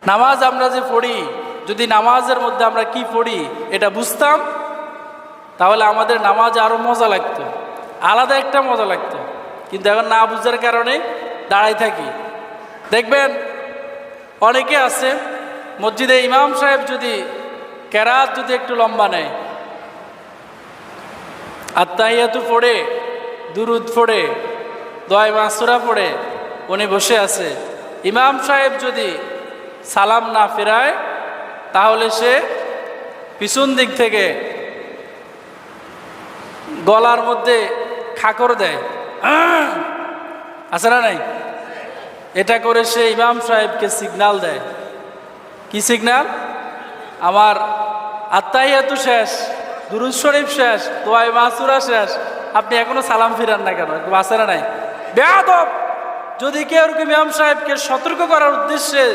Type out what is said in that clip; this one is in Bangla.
নামাজ আমরা যে পড়ি, যদি নামাজের মধ্যে আমরা কি পড়ি এটা বুঝতাম, তাহলে আমাদের নামাজ আরও মজা লাগতো, আলাদা একটা মজা লাগতো। কিন্তু এখন না বুঝার কারণে দাঁড়াই থাকি। দেখবেন অনেকে আছে মসজিদে ইমাম সাহেব যদি কেরাত যদি একটু লম্বা নেয়, আত্তাহিয়াতু পড়ে, দুরুদ পড়ে, দোয়া মাসুরা পড়ে উনি বসে আছে, ইমাম সাহেব যদি সালাম না ফেরায় তাহলে সে পিছন দিক থেকে গলার মধ্যে খাকর দেয়, আছে না নাই? এটা করে সে ইমাম সাহেবকে সিগন্যাল দেয়। কি সিগন্যাল? আমার আত্তাহিয়াতু শেষ, দুরূদ শরীফ শেষ, দোয়া মাসুরা শেষ, আপনি এখনো সালাম ফিরান না কেন? আছে না নাই? বেয়াদব! যদি কেউ এরকম ইমাম সাহেবকে সতর্ক করার উদ্দেশ্যে